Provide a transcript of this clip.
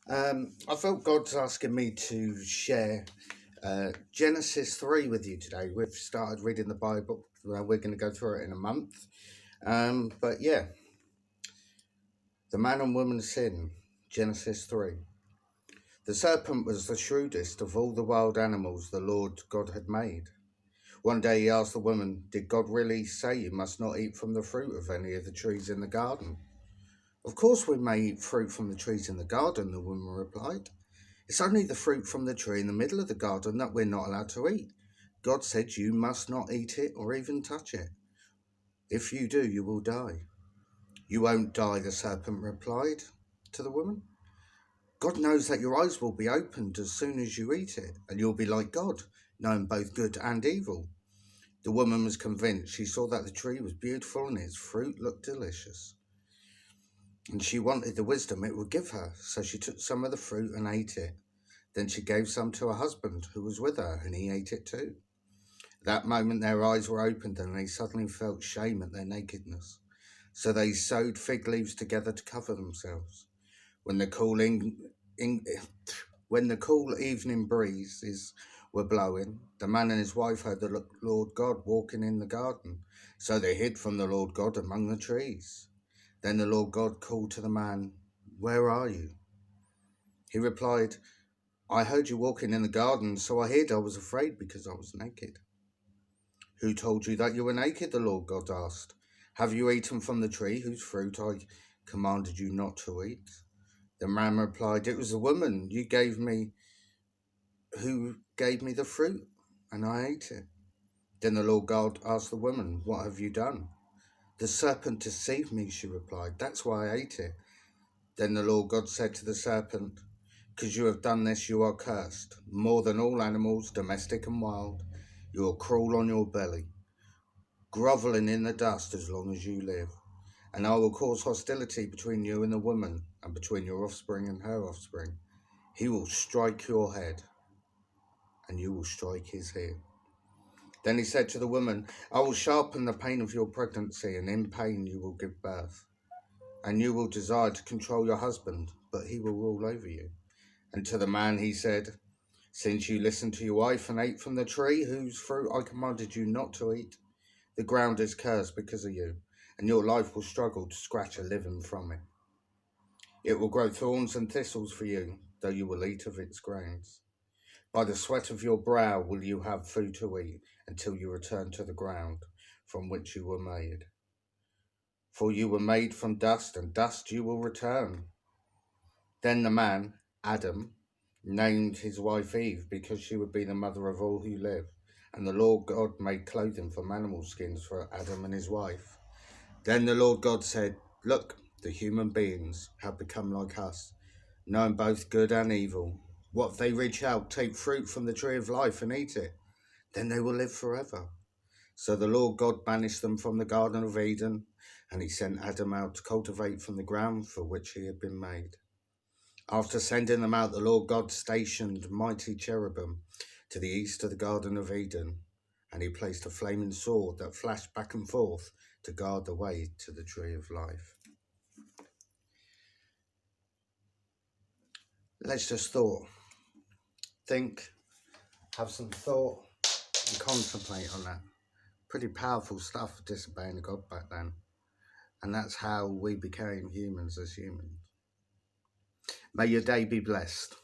I felt God's asking me to share Genesis 3 with you today. We've started reading the Bible. We're going to go through it in a month. But yeah, the man and woman sin, Genesis 3. The serpent was the shrewdest of all the wild animals the Lord God had made. One day he asked the woman, "Did God really say you must not eat from the fruit of any of the trees in the garden?" "Of course we may eat fruit from the trees in the garden," the woman replied. "It's only the fruit from the tree in the middle of the garden that we're not allowed to eat. God said you must not eat it or even touch it. If you do, you will die." "You won't die," the serpent replied to the woman. "God knows that your eyes will be opened as soon as you eat it, and you'll be like God, knowing both good and evil." The woman was convinced. She saw that the tree was beautiful and its fruit looked delicious, and she wanted the wisdom it would give her, so she took some of the fruit and ate it. Then she gave some to her husband who was with her, and he ate it too. That moment their eyes were opened, and they suddenly felt shame at their nakedness. So they sewed fig leaves together to cover themselves. When the cool when the cool evening breezes were blowing, the man and his wife heard the Lord God walking in the garden. So they hid from the Lord God among the trees. Then the Lord God called to the man, "Where are you?" He replied, "I heard you walking in the garden, so I hid. I was afraid because I was naked." "Who told you that you were naked?" the Lord God asked. "Have you eaten from the tree whose fruit I commanded you not to eat?" The man replied, "It was the woman you gave me who gave me the fruit, and I ate it." Then the Lord God asked the woman, "What have you done?" "The serpent deceived me," she replied. "That's why I ate it." Then the Lord God said to the serpent, "Because you have done this, you are cursed, more than all animals, domestic and wild. You will crawl on your belly, groveling in the dust as long as you live. And I will cause hostility between you and the woman, and between your offspring and her offspring. He will strike your head, and you will strike his heel." Then he said to the woman, "I will sharpen the pain of your pregnancy, and in pain you will give birth. And you will desire to control your husband, but he will rule over you." And to the man he said, "Since you listened to your wife and ate from the tree whose fruit I commanded you not to eat, the ground is cursed because of you, and your life will struggle to scratch a living from it. It will grow thorns and thistles for you, though you will eat of its grains. By the sweat of your brow will you have food to eat until you return to the ground from which you were made. For you were made from dust, and dust you will return." Then the man, Adam, named his wife Eve because she would be the mother of all who live. And the Lord God made clothing from animal skins for Adam and his wife. Then the Lord God said, "Look, the human beings have become like us, knowing both good and evil. What if they reach out, take fruit from the tree of life and eat it? Then they will live forever." So the Lord God banished them from the Garden of Eden, and he sent Adam out to cultivate from the ground for which he had been made. After sending them out, the Lord God stationed mighty cherubim to the east of the Garden of Eden, and he placed a flaming sword that flashed back and forth to guard the way to the tree of life. Let's just think, have some thought, and contemplate on that. Pretty powerful stuff, disobeying God back then. And that's how we became humans as humans. May your day be blessed.